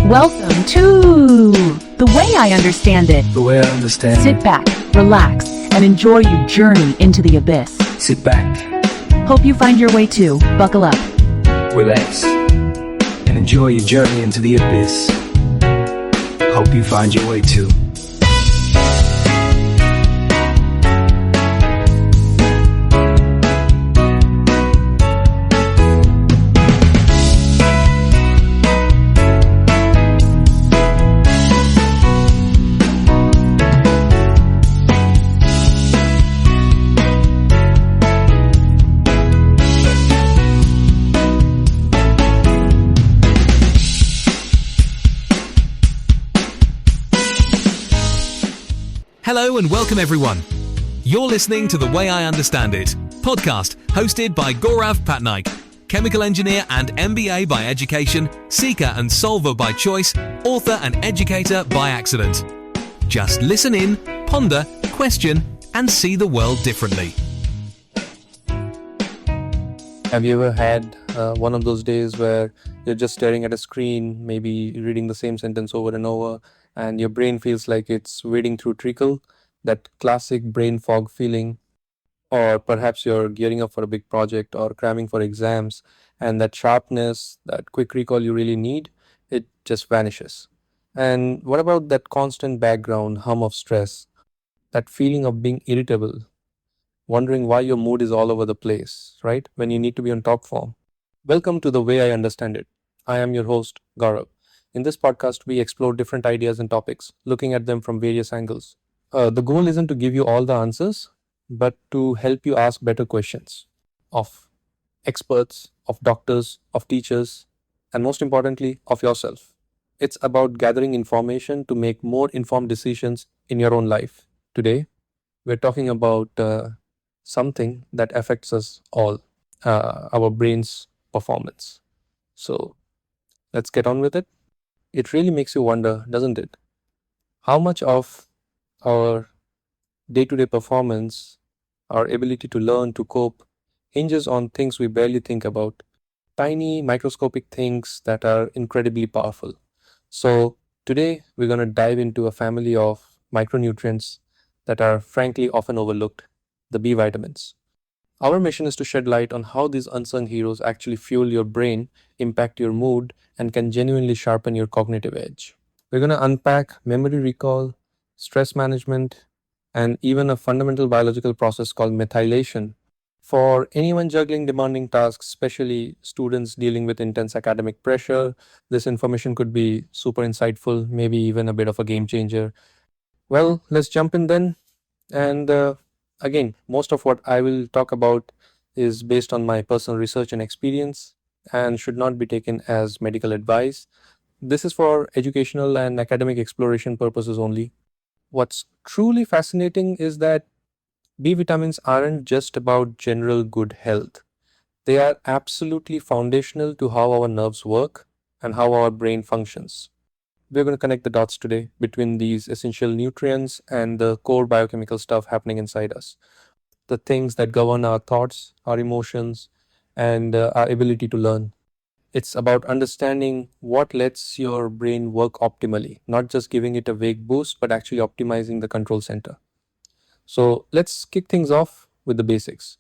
Welcome to The Way I Understand It. The way I understand Sit back, relax, and enjoy your journey into the abyss. Sit back, Hope you find your way too. Buckle up. relax, and enjoy your journey into the abyss. Hope you find your way too. Hello and welcome everyone. You're listening to The Way I Understand It, podcast hosted by Gaurav Patnaik, chemical engineer and MBA by education, seeker and solver by choice, author and educator by accident. Just listen in, ponder, question, and see the world differently. Have you ever had one of those days where you're just staring at a screen, maybe reading the same sentence over and over, and your brain feels like it's wading through treacle, that classic brain fog feeling? Or perhaps you're gearing up for a big project or cramming for exams, and that sharpness, that quick recall you really need, it just vanishes. And what about that constant background hum of stress, that feeling of being irritable, wondering why your mood is all over the place, right? When you need to be on top form. Welcome to The Way I Understand It. I am your host, Gaurav. In this podcast, we explore different ideas and topics, looking at them from various angles. The goal isn't to give you all the answers, but to help you ask better questions of experts, of doctors, of teachers, and most importantly, of yourself. It's about gathering information to make more informed decisions in your own life. Today, we're talking about something that affects us all, our brain's performance. So let's get on with it. It really makes you wonder, doesn't it? How much of our day to day performance, our ability to learn, to cope, hinges on things we barely think about, tiny microscopic things that are incredibly powerful. So, today we're going to dive into a family of micronutrients that are frankly often overlooked, the B vitamins. Our mission is to shed light on how these unsung heroes actually fuel your brain, impact your mood, and can genuinely sharpen your cognitive edge. We're going to unpack memory recall, stress management, and even a fundamental biological process called methylation. For anyone juggling demanding tasks, especially students dealing with intense academic pressure, this information could be super insightful, maybe even a bit of a game changer. Well, let's jump in then. And again, most of what I will talk about is based on my personal research and experience and should not be taken as medical advice. This is for educational and academic exploration purposes only. What's truly fascinating is that B vitamins aren't just about general good health. They are absolutely foundational to how our nerves work and how our brain functions. We're going to connect the dots today between these essential nutrients and the core biochemical stuff happening inside us. The things that govern our thoughts, our emotions, and our ability to learn. It's about understanding what lets your brain work optimally, not just giving it a vague boost, but actually optimizing the control center. So let's kick things off with the basics.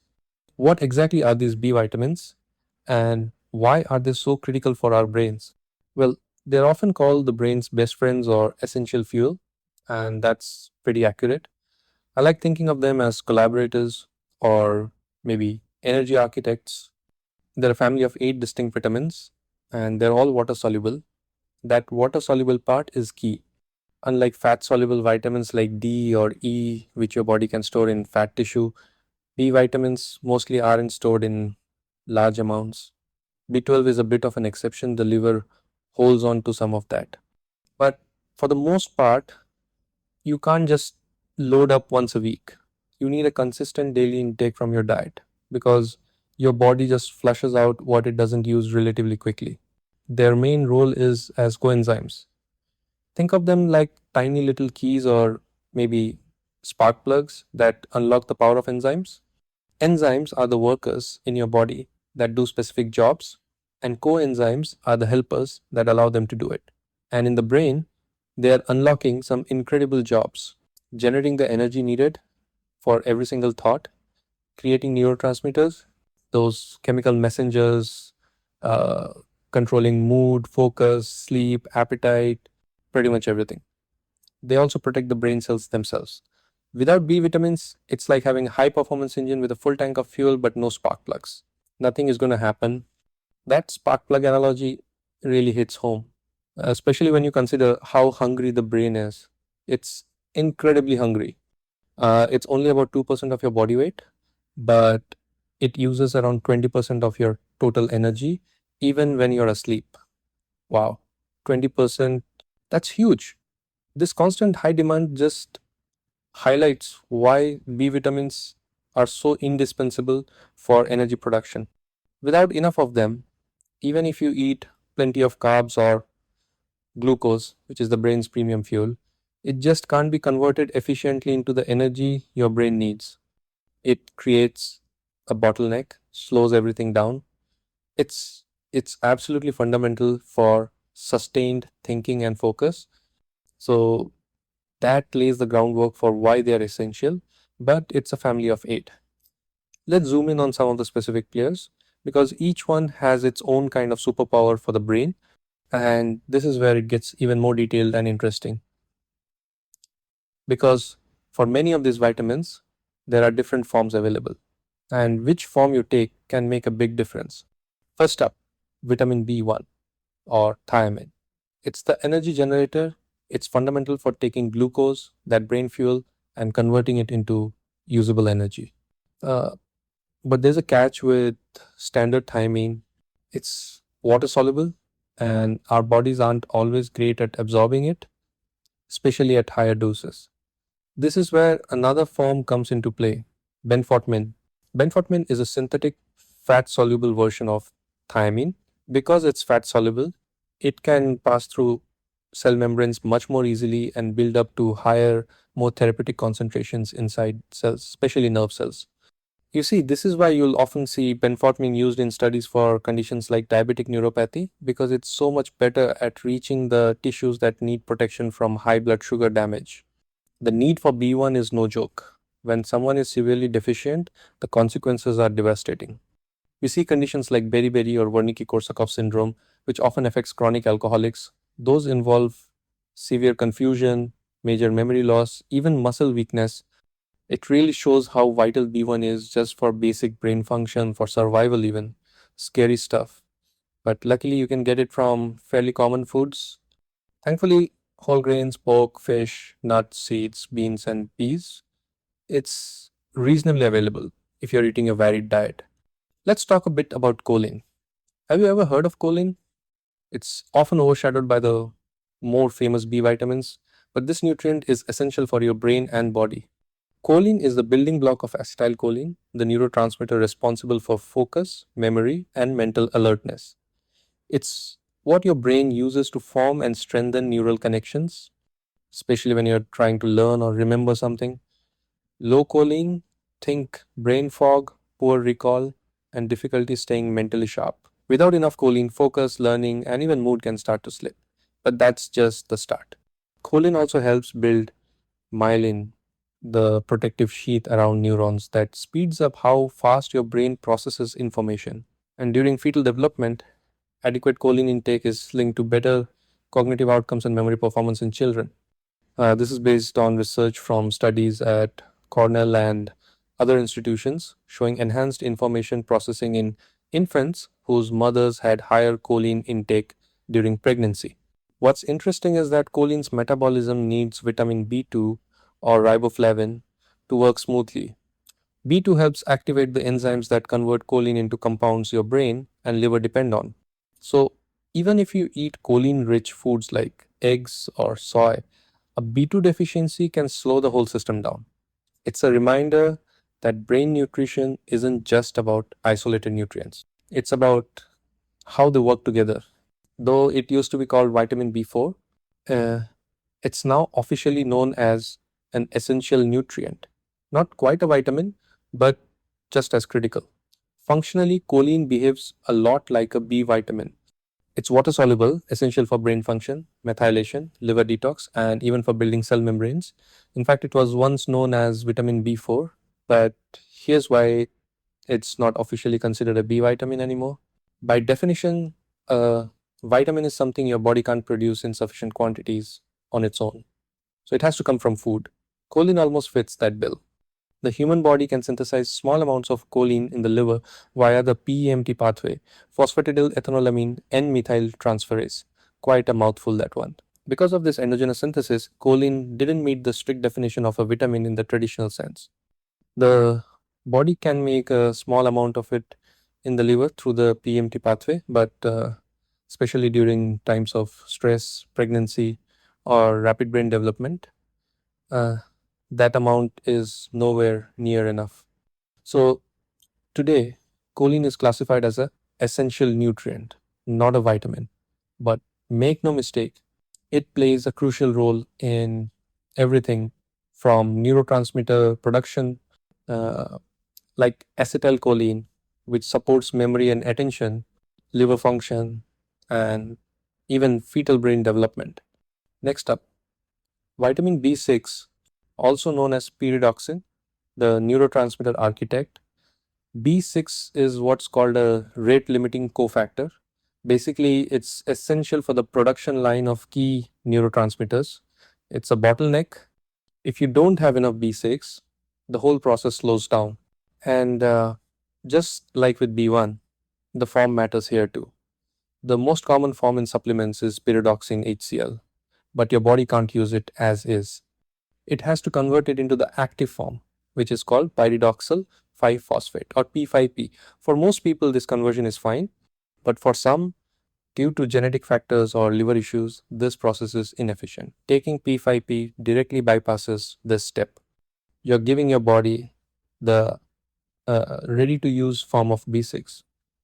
What exactly are these B vitamins and why are they so critical for our brains? Well, they're often called the brain's best friends or essential fuel, and that's pretty accurate. I like thinking of them as collaborators or maybe energy architects. They're a family of 8 distinct vitamins, and they're all water soluble. That water soluble part is key. Unlike fat soluble vitamins like D or E, which your body can store in fat tissue, B vitamins mostly aren't stored in large amounts. B12 is a bit of an exception, the liver holds on to some of that. But for the most part, you can't just load up once a week. You need a consistent daily intake from your diet because your body just flushes out what it doesn't use relatively quickly. Their main role is as coenzymes. Think of them like tiny little keys or maybe spark plugs that unlock the power of enzymes. Enzymes are the workers in your body, that do specific jobs, and coenzymes are the helpers that allow them to do it. And in the brain, they are unlocking some incredible jobs, generating the energy needed for every single thought, creating neurotransmitters, those chemical messengers, uh, controlling mood, focus, sleep, appetite, pretty much everything. They also protect the brain cells themselves. Without B vitamins, it's like having a high performance engine with a full tank of fuel but no spark plugs. Nothing is going to happen. That spark plug analogy really hits home, especially when you consider how hungry the brain is. It's incredibly hungry. It's only about 2% of your body weight, but it uses around 20% of your total energy, even when you're asleep. Wow, 20%, that's huge. This constant high demand just highlights why B vitamins are so indispensable for energy production. Without enough of them, even if you eat plenty of carbs or glucose, which is the brain's premium fuel, it just can't be converted efficiently into the energy your brain needs. It creates a bottleneck, slows everything down. It's it's absolutely fundamental for sustained thinking and focus. So that lays the groundwork for why they are essential, but it's a family of eight. Let's zoom in on some of the specific players because each one has its own kind of superpower for the brain, and this is where it gets even more detailed and interesting. Because for many of these vitamins, there are different forms available, and which form you take can make a big difference. First up, vitamin B1 or thiamine. It's the energy generator. It's fundamental for taking glucose, that brain fuel, and converting it into usable energy. Uh, but there's a catch with standard thiamine. It's water soluble, and our bodies aren't always great at absorbing it, especially at higher doses. This is where another form comes into play, benfortmin. Benfortmin is a synthetic fat soluble version of thiamine. Because it's fat soluble, it can pass through cell membranes much more easily and build up to higher, more therapeutic concentrations inside cells, especially nerve cells. You see, this is why you'll often see benfortmin used in studies for conditions like diabetic neuropathy because it's so much better at reaching the tissues that need protection from high blood sugar damage. The need for B1 is no joke. When someone is severely deficient, the consequences are devastating. We see conditions like beriberi or Wernicke-Korsakoff syndrome, which often affects chronic alcoholics. Those involve severe confusion, major memory loss, even muscle weakness. It really shows how vital B1 is just for basic brain function, for survival even. Scary stuff. But luckily you can get it from fairly common foods. Thankfully, whole grains, pork, fish, nuts, seeds, beans, and peas, it's reasonably available if you're eating a varied diet. Let's talk a bit about choline. Have you ever heard of choline? It's often overshadowed by the more famous B vitamins, but this nutrient is essential for your brain and body. Choline is the building block of acetylcholine, the neurotransmitter responsible for focus, memory, and mental alertness. It's what your brain uses to form and strengthen neural connections, especially when you're trying to learn or remember something. Low choline, think brain fog, poor recall, and difficulty staying mentally sharp. Without enough choline, focus, learning, and even mood can start to slip. But that's just the start. Choline also helps build myelin, the protective sheath around neurons that speeds up how fast your brain processes information. And during fetal development, adequate choline intake is linked to better cognitive outcomes and memory performance in children. This is based on research from studies at Cornell and other institutions showing enhanced information processing in infants whose mothers had higher choline intake during pregnancy. What's interesting is that choline's metabolism needs vitamin B2 or riboflavin to work smoothly. B2 helps activate the enzymes that convert choline into compounds your brain and liver depend on. So, even if you eat choline rich foods like eggs or soy, a B2 deficiency can slow the whole system down. It's a reminder that brain nutrition isn't just about isolated nutrients, it's about how they work together. Though it used to be called vitamin B4, uh, it's now officially known as an essential nutrient. Not quite a vitamin, but just as critical. Functionally, choline behaves a lot like a B vitamin. It's water soluble, essential for brain function, methylation, liver detox, and even for building cell membranes. In fact, it was once known as vitamin B4, but here's why it's not officially considered a B vitamin anymore. By definition, a vitamin is something your body can't produce in sufficient quantities on its own. So it has to come from food. Choline almost fits that bill. The human body can synthesize small amounts of choline in the liver via the PEMT pathway, phosphatidylethanolamin N-methyl transferase. Quite a mouthful, that one. Because of this endogenous synthesis, choline didn't meet the strict definition of a vitamin in the traditional sense. The body can make a small amount of it in the liver through the PMT pathway, but especially during times of stress, pregnancy, or rapid brain development, uh, that amount is nowhere near enough. So today, choline is classified as a essential nutrient, not a vitamin. But make no mistake, it plays a crucial role in everything from neurotransmitter production, uh, like acetylcholine, which supports memory and attention, liver function, and even fetal brain development. Next up, vitamin B6, also known as pyridoxine, the neurotransmitter architect. B6 is what's called a rate limiting cofactor. Basically, it's essential for the production line of key neurotransmitters. It's a bottleneck. If you don't have enough B6, the whole process slows down. And just like with B1, the form matters here too. The most common form in supplements is pyridoxine HCl, but your body can't use it as is. It has to convert it into the active form, which is called pyridoxal 5-phosphate or P5P. For most people, this conversion is fine, but for some, due to genetic factors or liver issues, this process is inefficient. Taking P5P directly bypasses this step. You're giving your body the ready to use form of B6,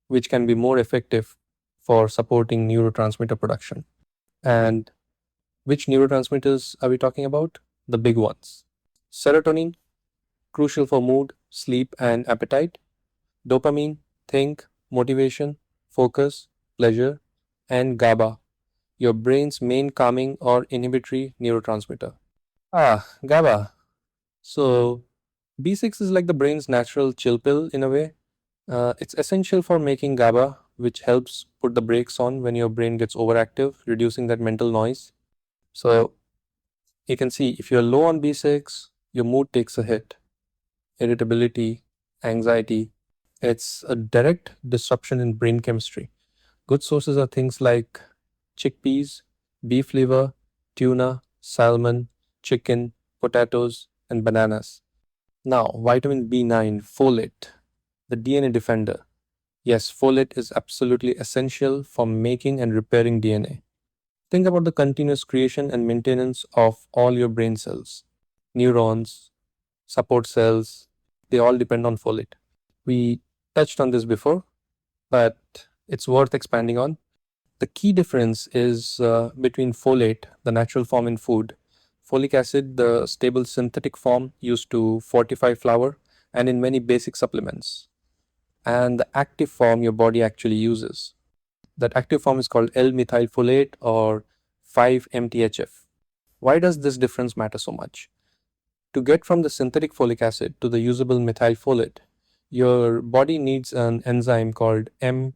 which can be more effective for supporting neurotransmitter production. And which neurotransmitters are we talking about? The big ones. Serotonin, crucial for mood, sleep, and appetite. Dopamine, think, motivation, focus, pleasure. And GABA, your brain's main calming or inhibitory neurotransmitter. GABA. So, B6 is like the brain's natural chill pill in a way. It's essential for making GABA, which helps put the brakes on when your brain gets overactive, reducing that mental noise. So, you can see if you're low on B6, your mood takes a hit, irritability, anxiety. It's a direct disruption in brain chemistry. Good sources are things like chickpeas, beef liver, tuna, salmon, chicken, potatoes, and bananas. Now, vitamin B9, folate, the DNA defender. Yes, folate is absolutely essential for making and repairing DNA. Think about the continuous creation and maintenance of all your brain cells. Neurons, support cells, they all depend on folate. We touched on this before, but it's worth expanding on. The key difference is between folate, the natural form in food, folic acid, the stable synthetic form used to fortify flour and in many basic supplements, and the active form your body actually uses. That active form is called L-methylfolate or 5-MTHF. Why does this difference matter so much? To get from the synthetic folic acid to the usable methylfolate, your body needs an enzyme called MTHFR.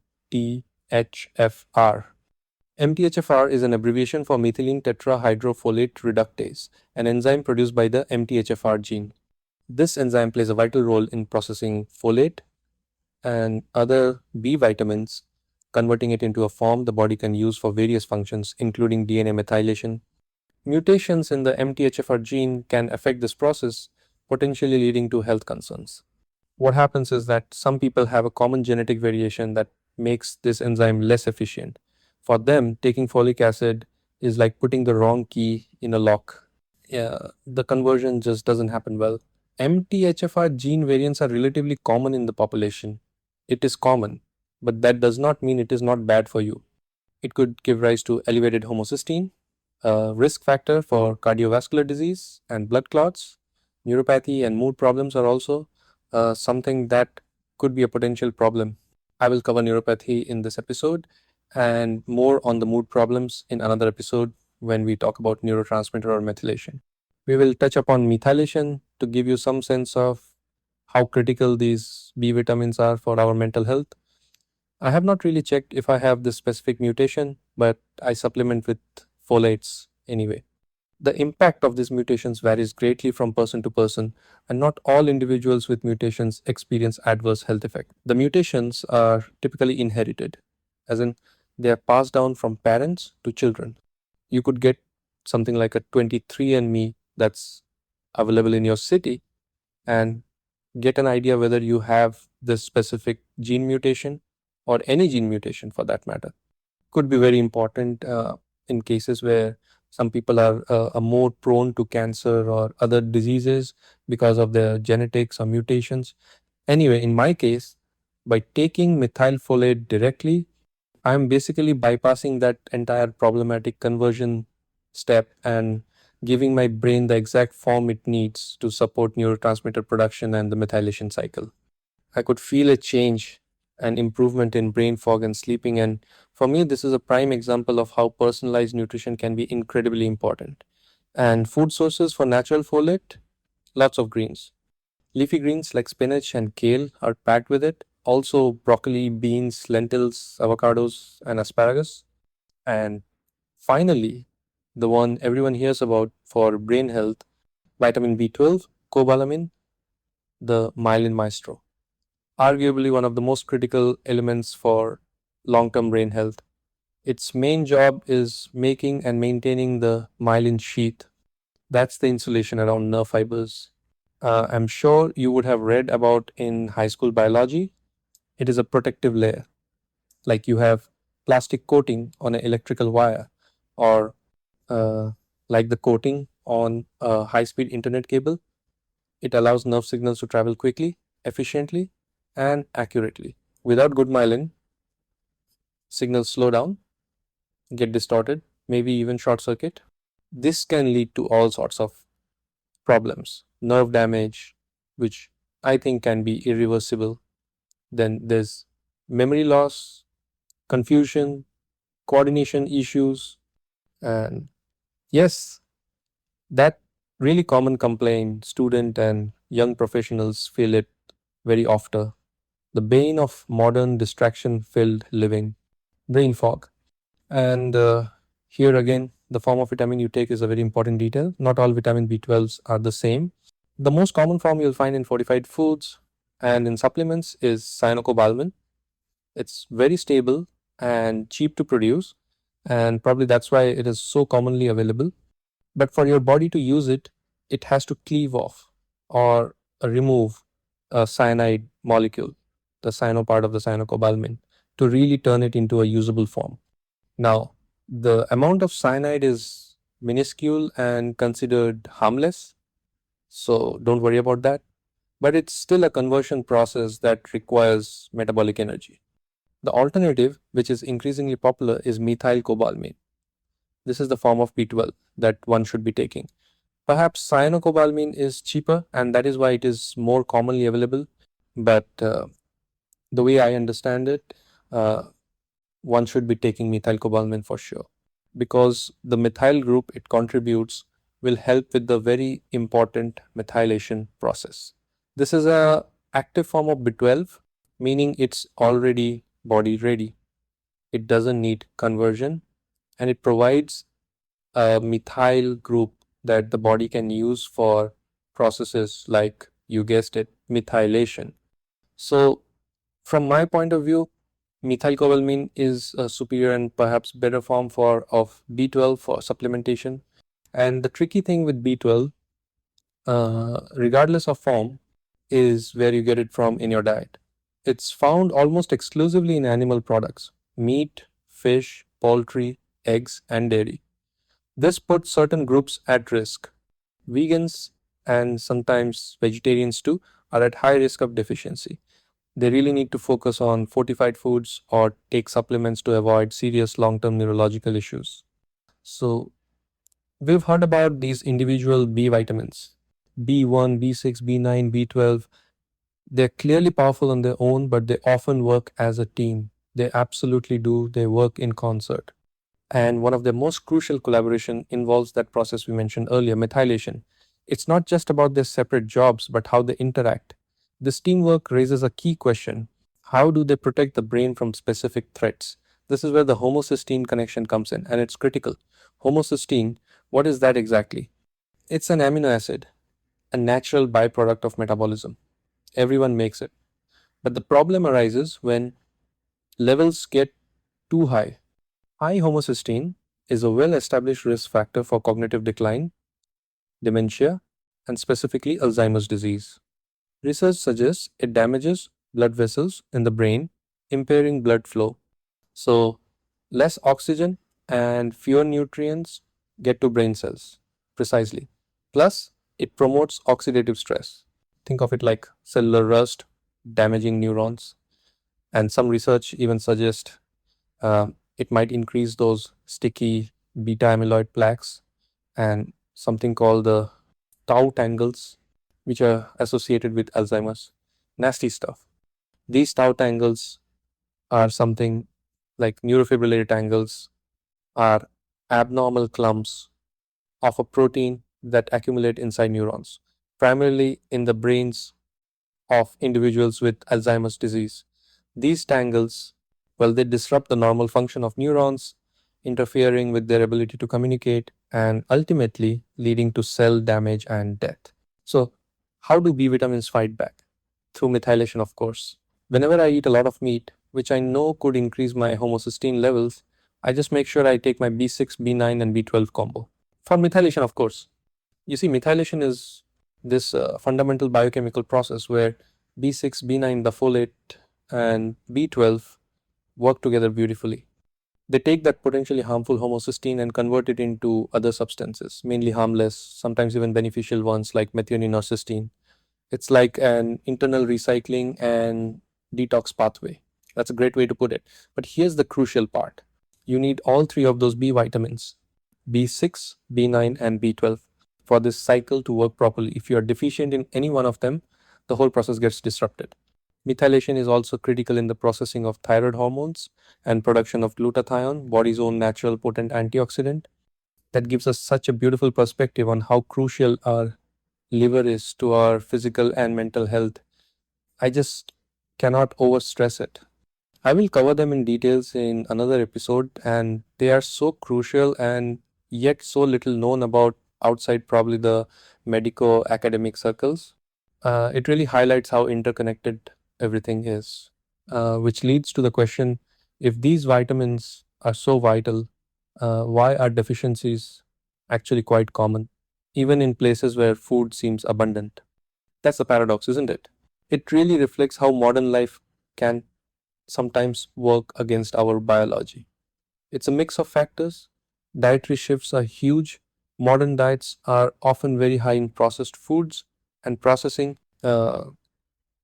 MTHFR is an abbreviation for methylene tetrahydrofolate reductase, an enzyme produced by the MTHFR gene. This enzyme plays a vital role in processing folate and other B vitamins, converting it into a form the body can use for various functions, including DNA methylation. Mutations in the MTHFR gene can affect this process, potentially leading to health concerns. What happens is that some people have a common genetic variation that makes this enzyme less efficient. For them, taking folic acid is like putting the wrong key in a lock. Yeah, the conversion just doesn't happen well. MTHFR gene variants are relatively common in the population. It is common, but that does not mean it is not bad for you. It could give rise to elevated homocysteine, a risk factor for cardiovascular disease and blood clots. Neuropathy and mood problems are also something that could be a potential problem. I will cover neuropathy in this episode, and more on the mood problems in another episode when we talk about neurotransmitter or methylation. We will touch upon methylation to give you some sense of how critical these B vitamins are for our mental health. I have not really checked if I have this specific mutation, but I supplement with folates anyway. The impact of these mutations varies greatly from person to person, and not all individuals with mutations experience adverse health effects. The mutations are typically inherited, as in they are passed down from parents to children. You could get something like a 23andMe that's available in your city and get an idea whether you have this specific gene mutation or any gene mutation for that matter. Could be very important in cases where some people are more prone to cancer or other diseases because of their genetics or mutations. Anyway, in my case, by taking methylfolate directly, I'm basically bypassing that entire problematic conversion step and giving my brain the exact form it needs to support neurotransmitter production and the methylation cycle. I could feel a change and improvement in brain fog and sleeping. And for me, this is a prime example of how personalized nutrition can be incredibly important. And food sources for natural folate, lots of greens. Leafy greens like spinach and kale are packed with it. Also, broccoli, beans, lentils, avocados, and asparagus. And finally, the one everyone hears about for brain health, vitamin B12, cobalamin, the myelin maestro. Arguably one of the most critical elements for long term brain health. Its main job is making and maintaining the myelin sheath. That's the insulation around nerve fibers. I'm sure you would have read about in high school biology. It is a protective layer, like you have plastic coating on an electrical wire, or uh, like the coating on a high speed internet cable. It allows nerve signals to travel quickly, efficiently, and accurately. Without good myelin, signals slow down, get distorted, maybe even short circuit. This can lead to all sorts of problems, nerve damage, which I think can be irreversible. Then there's memory loss, confusion, coordination issues, and yes, that really common complaint student and young professionals feel it very often. The bane of modern distraction filled living, brain fog. And here again, the form of vitamin you take is a very important detail. Not all vitamin B12s are the same. The most common form you'll find in fortified foods and in supplements is cyanocobalamin. It's very stable and cheap to produce, and probably that's why it is so commonly available. But for your body to use it, it has to cleave off or remove a cyanide molecule, the cyano part of the cyanocobalamin, to really turn it into a usable form. Now, the amount of cyanide is minuscule and considered harmless, so don't worry about that. But it's still a conversion process that requires metabolic energy. The alternative, which is increasingly popular, is methylcobalamin. This is the form of B12 that one should be taking. Perhaps cyanocobalamin is cheaper and that is why it is more commonly available. But the way I understand it, one should be taking methylcobalamin for sure, because the methyl group it contributes will help with the very important methylation process. This is a active form of B12, meaning it's already body ready. It doesn't need conversion, and it provides a methyl group that the body can use for processes like, you guessed it, methylation. So from my point of view, methylcobalamin is a superior and perhaps better form of B12 for supplementation. And the tricky thing with B12, regardless of form, is where you get it from in your diet. It's found almost exclusively in animal products: meat, fish, poultry, eggs, and dairy. This puts certain groups at risk. Vegans and sometimes vegetarians too are at high risk of deficiency. They really need to focus on fortified foods or take supplements to avoid serious long term neurological issues. So, we've heard about these individual B vitamins: B1, B6, B9, B12. They're clearly powerful on their own, but they often work as a team. They absolutely do. They work in concert. And one of the most crucial collaboration involves that process we mentioned earlier, methylation. It's not just about their separate jobs, but how they interact. This teamwork raises a key question. How do they protect the brain from specific threats? This is where the homocysteine connection comes in, and it's critical. Homocysteine, what is that exactly? It's an amino acid, a natural byproduct of metabolism. Everyone makes it. But the problem arises when levels get too high. High homocysteine is a well established risk factor for cognitive decline, dementia, and specifically Alzheimer's disease. Research suggests it damages blood vessels in the brain, impairing blood flow. So, less oxygen and fewer nutrients get to brain cells, precisely. Plus, it promotes oxidative stress. Think of it like cellular rust, damaging neurons. And some research even suggests it might increase those sticky beta amyloid plaques and something called the tau tangles, which are associated with Alzheimer's. Nasty stuff. These tau tangles are something like neurofibrillary tangles, are abnormal clumps of a protein that accumulate inside neurons, primarily in the brains of individuals with Alzheimer's disease. These tangles, well, they disrupt the normal function of neurons, interfering with their ability to communicate and ultimately leading to cell damage and death. So, how do B vitamins fight back? Through methylation, of course. Whenever I eat a lot of meat, which I know could increase my homocysteine levels, I just make sure I take my B6, B9, and B12 combo. For methylation, of course. You see, methylation is this fundamental biochemical process where B6, B9, the folate, and B12 work together beautifully. They take that potentially harmful homocysteine and convert it into other substances, mainly harmless, sometimes even beneficial ones like methionine or cysteine. It's like an internal recycling and detox pathway. That's a great way to put it. But here's the crucial part. You need all three of those B vitamins, B6, B9, and B12, for this cycle to work properly. If you are deficient in any one of them, the whole process gets disrupted. Methylation is also critical in the processing of thyroid hormones and production of glutathione, body's own natural potent antioxidant. That gives us such a beautiful perspective on how crucial our liver is to our physical and mental health. I just cannot overstress it. I will cover them in details in another episode, and they are so crucial and yet so little known about outside probably the medico academic circles. It really highlights how interconnected everything is, which leads to the question, if these vitamins are so vital, why are deficiencies actually quite common, even in places where food seems abundant? That's the paradox, isn't it? It really reflects how modern life can sometimes work against our biology. It's a mix of factors. Dietary shifts are huge. Modern diets are often very high in processed foods, and processing,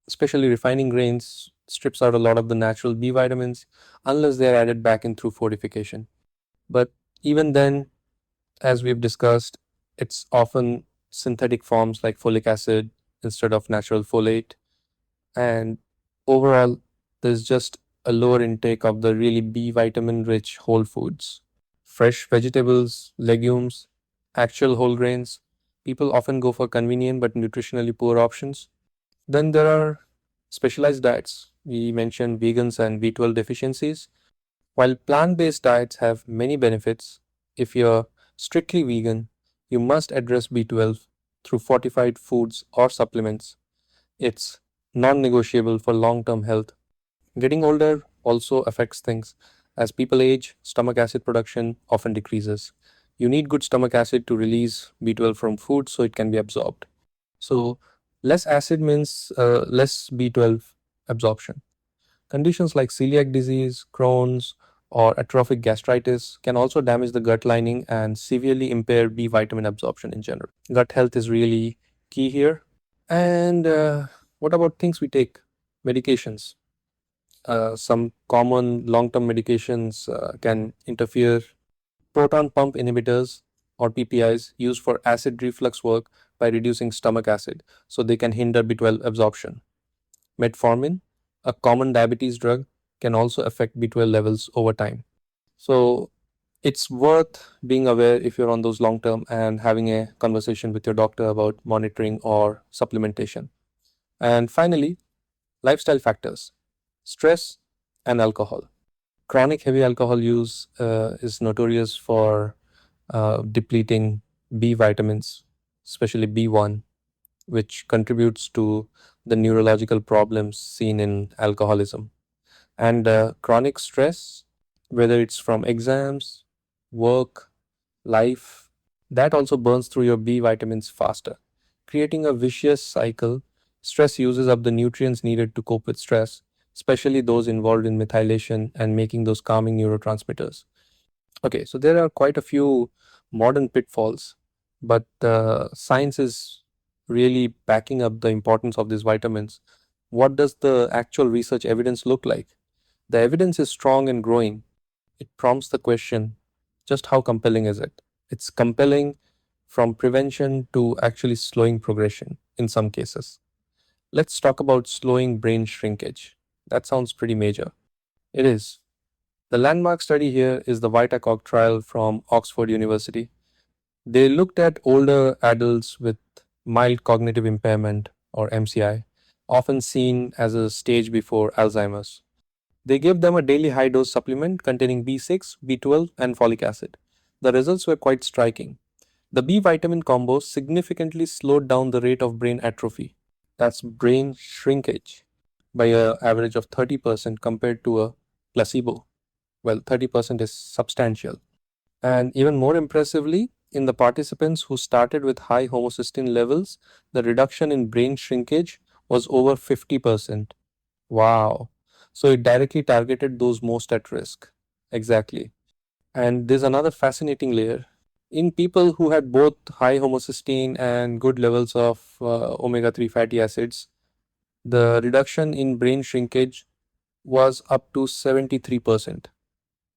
especially refining grains, strips out a lot of the natural B vitamins unless they're added back in through fortification. But even then, as we've discussed, it's often synthetic forms like folic acid instead of natural folate. And overall, there's just a lower intake of the really B vitamin rich whole foods. Fresh vegetables, legumes, actual whole grains. People often go for convenient but nutritionally poor options. Then there are specialized diets. We mentioned vegans and B12 deficiencies. While plant based diets have many benefits, if you're strictly vegan, you must address B12 through fortified foods or supplements. It's non negotiable for long term health. Getting older also affects things. As people age, stomach acid production often decreases. You need good stomach acid to release B12 from food so it can be absorbed. So, less acid means less B12 absorption. Conditions like celiac disease, Crohn's, or atrophic gastritis can also damage the gut lining and severely impair B vitamin absorption in general. Gut health is really key here. And what about things we take? Medications. Some common long-term medications can interfere. Proton pump inhibitors or PPIs used for acid reflux work by reducing stomach acid, so they can hinder B12 absorption. Metformin, a common diabetes drug, can also affect B12 levels over time. So it's worth being aware if you're on those long term and having a conversation with your doctor about monitoring or supplementation. And finally, lifestyle factors, stress and alcohol. Chronic heavy alcohol use is notorious for depleting B vitamins, especially B1, which contributes to the neurological problems seen in alcoholism. And chronic stress, whether it's from exams, work, life, that also burns through your B vitamins faster, creating a vicious cycle. Stress uses up the nutrients needed to cope with stress, especially those involved in methylation and making those calming neurotransmitters. Okay, so there are quite a few modern pitfalls, but science is really backing up the importance of these vitamins. What does the actual research evidence look like? The evidence is strong and growing. It prompts the question, just how compelling is it? It's compelling from prevention to actually slowing progression in some cases. Let's talk about slowing brain shrinkage. That sounds pretty major. It is. The landmark study here is the VitaCog trial from Oxford University. They looked at older adults with mild cognitive impairment or MCI, often seen as a stage before Alzheimer's. They gave them a daily high dose supplement containing B6, B12, and folic acid. The results were quite striking. The B vitamin combo significantly slowed down the rate of brain atrophy, that's brain shrinkage, by an average of 30% compared to a placebo. Well, 30% is substantial. And even more impressively, in the participants who started with high homocysteine levels, the reduction in brain shrinkage was over 50%. Wow. So it directly targeted those most at risk. Exactly. And there's another fascinating layer. In people who had both high homocysteine and good levels of omega 3 fatty acids, the reduction in brain shrinkage was up to 73%.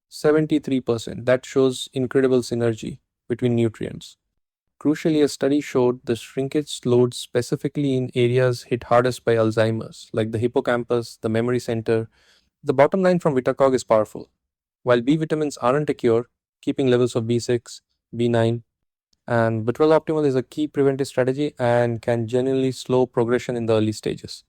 73%. That shows incredible synergy between nutrients. Crucially, a study showed the shrinkage slowed specifically in areas hit hardest by Alzheimer's, like the hippocampus, the memory center. The bottom line from Vitacog is powerful. While B vitamins aren't a cure, keeping levels of B6, B9, and B12 optimal is a key preventive strategy and can genuinely slow progression in the early stages.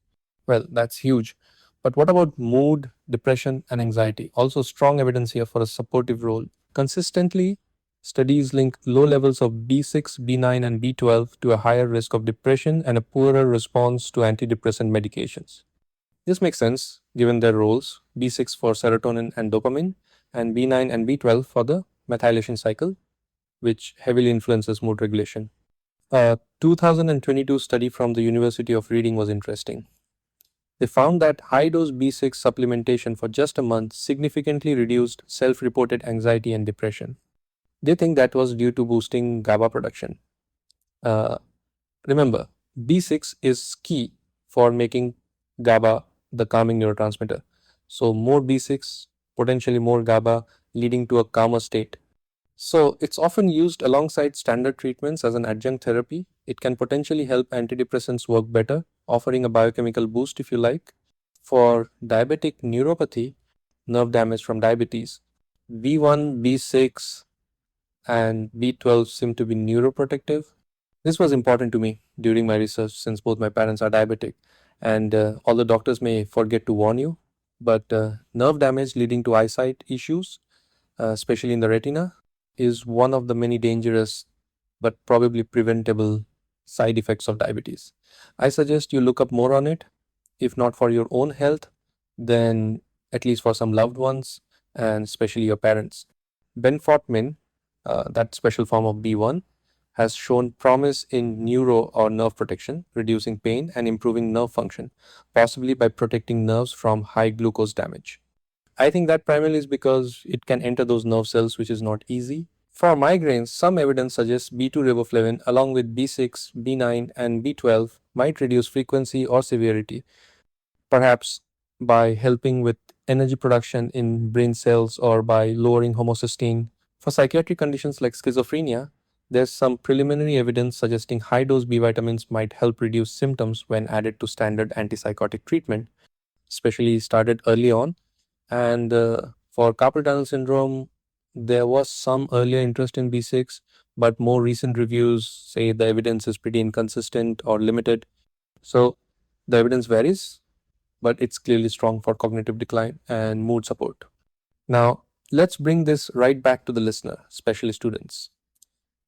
Well, that's huge. But what about mood, depression, and anxiety? Also, strong evidence here for a supportive role. Consistently, studies link low levels of B6, B9, and B12 to a higher risk of depression and a poorer response to antidepressant medications. This makes sense given their roles, B6 for serotonin and dopamine, and B9 and B12 for the methylation cycle, which heavily influences mood regulation. A 2022 study from the University of Reading was interesting. They found that high dose B6 supplementation for just a month significantly reduced self reported anxiety and depression. They think that was due to boosting GABA production. Uh, Remember, B6 is key for making GABA the calming neurotransmitter. So, more B6, potentially more GABA, leading to a calmer state. So, it's often used alongside standard treatments as an adjunct therapy. It can potentially help antidepressants work better, offering a biochemical boost if you like. For diabetic neuropathy, nerve damage from diabetes, B1, B6, and B12 seem to be neuroprotective. This was important to me during my research since both my parents are diabetic. And although doctors may forget to warn you, but nerve damage leading to eyesight issues, especially in the retina, is one of the many dangerous but probably preventable side effects of diabetes. I suggest you look up more on it, if not for your own health, then at least for some loved ones and especially your parents. Benfortmin, that special form of B1, has shown promise in neuro or nerve protection, reducing pain and improving nerve function, possibly by protecting nerves from high glucose damage. I think that primarily is because it can enter those nerve cells, which is not easy. For migraines, some evidence suggests B2 riboflavin along with B6, B9, and B12 might reduce frequency or severity, perhaps by helping with energy production in brain cells or by lowering homocysteine. For psychiatric conditions like schizophrenia, there's some preliminary evidence suggesting high dose B vitamins might help reduce symptoms when added to standard antipsychotic treatment, especially started early on. And for carpal tunnel syndrome, there was some earlier interest in B6, but more recent reviews say the evidence is pretty inconsistent or limited. So the evidence varies, but it's clearly strong for cognitive decline and mood support. Now, let's bring this right back to the listener, especially students.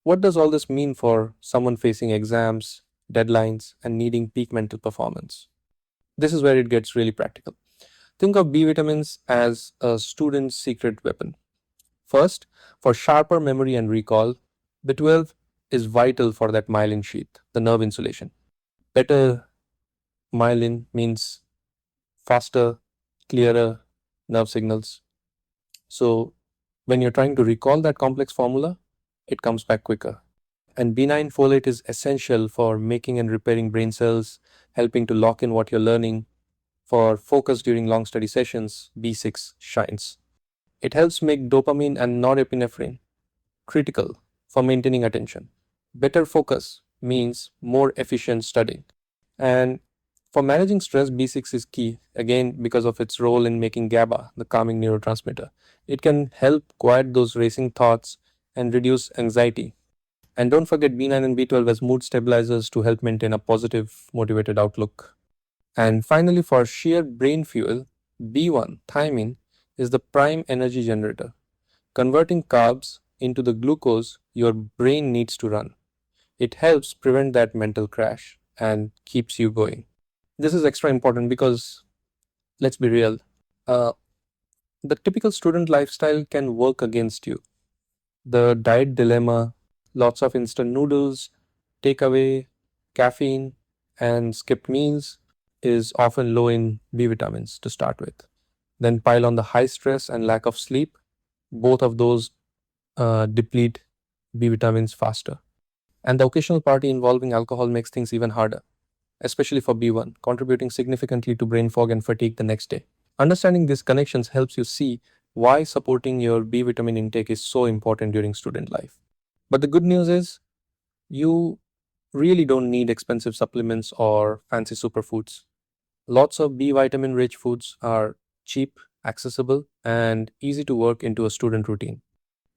What does all this mean for someone facing exams, deadlines, and needing peak mental performance? This is where it gets really practical. Think of B vitamins as a student's secret weapon. First, for sharper memory and recall, B12 is vital for that myelin sheath, the nerve insulation. Better myelin means faster, clearer nerve signals. So, when you're trying to recall that complex formula, it comes back quicker. And B9 folate is essential for making and repairing brain cells, helping to lock in what you're learning. For focus during long study sessions, B6 shines. It helps make dopamine and norepinephrine critical for maintaining attention. Better focus means more efficient studying. And for managing stress, B6 is key, again, because of its role in making GABA, the calming neurotransmitter. It can help quiet those racing thoughts and reduce anxiety. And don't forget B9 and B12 as mood stabilizers to help maintain a positive, motivated outlook. And finally, for sheer brain fuel, B1, thiamine, is the prime energy generator, converting carbs into the glucose your brain needs to run. It helps prevent that mental crash and keeps you going. This is extra important because, let's be real, uh, the typical student lifestyle can work against you. The diet dilemma, lots of instant noodles, takeaway, caffeine, and skipped meals is often low in B vitamins to start with. Then pile on the high stress and lack of sleep, both of those deplete B vitamins faster. And the occasional party involving alcohol makes things even harder, especially for B1, contributing significantly to brain fog and fatigue the next day. Understanding these connections helps you see why supporting your B vitamin intake is so important during student life. But the good news is, you really don't need expensive supplements or fancy superfoods. Lots of B vitamin rich foods are cheap, accessible, and easy to work into a student routine.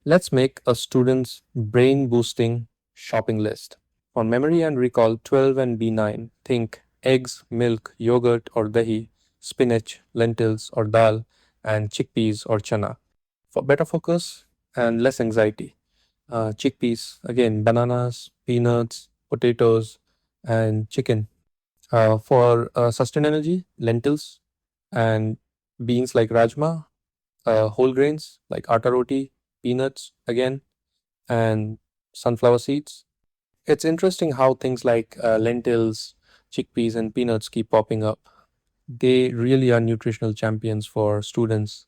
Let's make a student's brain boosting shopping list. For memory and recall, 12 and B9, think eggs, milk, yogurt or dahi, spinach, lentils or dal, and chickpeas or chana. For better focus and less anxiety, chickpeas, again, bananas, peanuts, potatoes, and chicken. For sustained energy, lentils and beans like rajma, whole grains like atta roti, peanuts again, and sunflower seeds. It's interesting how things like lentils, chickpeas, and peanuts keep popping up. They really are nutritional champions for students.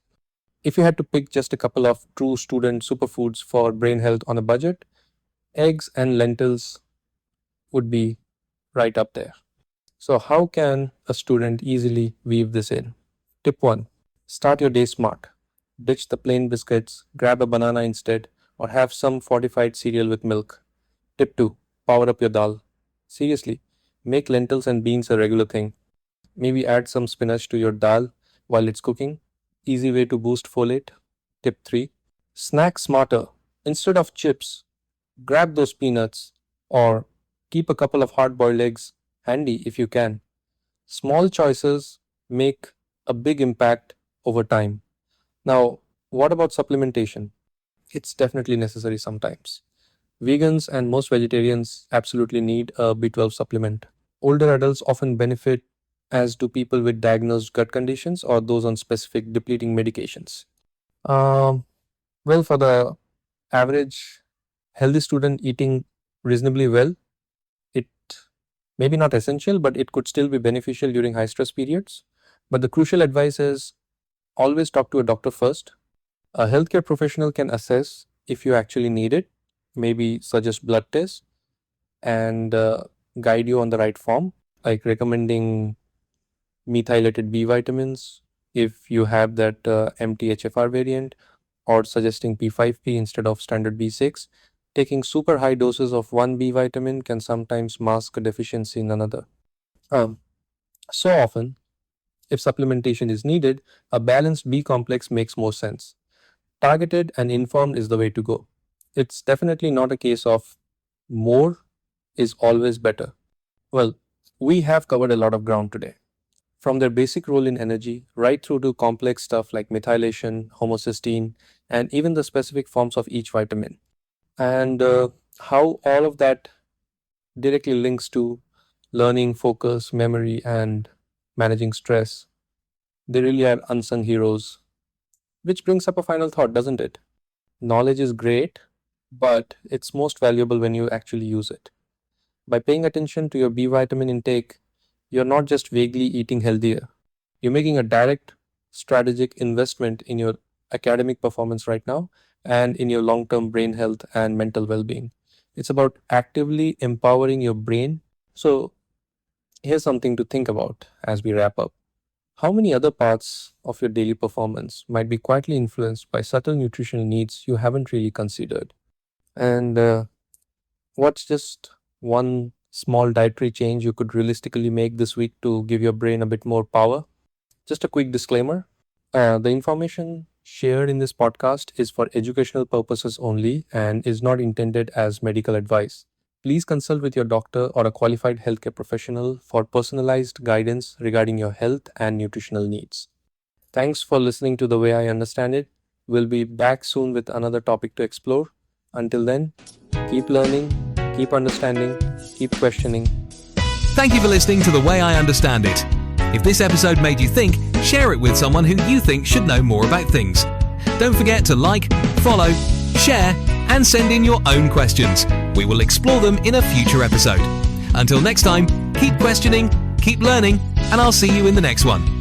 If you had to pick just a couple of true student superfoods for brain health on a budget, eggs and lentils would be right up there. So, how can a student easily weave this in? Tip 1: start your day smart. Ditch the plain biscuits, grab a banana instead, or have some fortified cereal with milk. Tip 2: power up your dal. Seriously, make lentils and beans a regular thing. Maybe add some spinach to your dal while it's cooking. Easy way to boost folate. Tip 3: snack smarter. Instead of chips, grab those peanuts or keep a couple of hard boiled eggs handy if you can. Small choices make a big impact over time. Now, what about supplementation? It's definitely necessary sometimes. Vegans and most vegetarians absolutely need a B12 supplement. Older adults often benefit, as do people with diagnosed gut conditions or those on specific depleting medications. Um, well, for the average healthy student eating reasonably well, it may be not essential, but it could still be beneficial during high stress periods. But the crucial advice is always talk to a doctor first. A healthcare professional can assess if you actually need it, maybe suggest blood tests, and guide you on the right form, like recommending methylated B vitamins if you have that MTHFR variant, or suggesting P5P instead of standard B6. Taking super high doses of one B vitamin can sometimes mask a deficiency in another. Um, so often, If supplementation is needed, a balanced B complex makes more sense. Targeted and informed is the way to go. It's definitely not a case of more is always better. Well, we have covered a lot of ground today, from their basic role in energy right through to complex stuff like methylation, homocysteine, and even the specific forms of each vitamin. And how all of that directly links to learning, focus, memory, and managing stress. They really are unsung heroes. Which brings up a final thought, doesn't it? Knowledge is great, but it's most valuable when you actually use it. By paying attention to your B vitamin intake, you're not just vaguely eating healthier, you're making a direct strategic investment in your academic performance right now and in your long term brain health and mental well being. It's about actively empowering your brain. So, here's something to think about as we wrap up. How many other parts of your daily performance might be quietly influenced by subtle nutritional needs you haven't really considered? And what's just one small dietary change you could realistically make this week to give your brain a bit more power? Just a quick disclaimer, the information shared in this podcast is for educational purposes only and is not intended as medical advice. Please consult with your doctor or a qualified healthcare professional for personalized guidance regarding your health and nutritional needs. Thanks for listening to The Way I Understand It. We'll be back soon with another topic to explore. Until then, keep learning, keep understanding, keep questioning. Thank you for listening to The Way I Understand It. If this episode made you think, share it with someone who you think should know more about things. Don't forget to like, follow, share, and send in your own questions. We will explore them in a future episode. Until next time, keep questioning, keep learning, and I'll see you in the next one.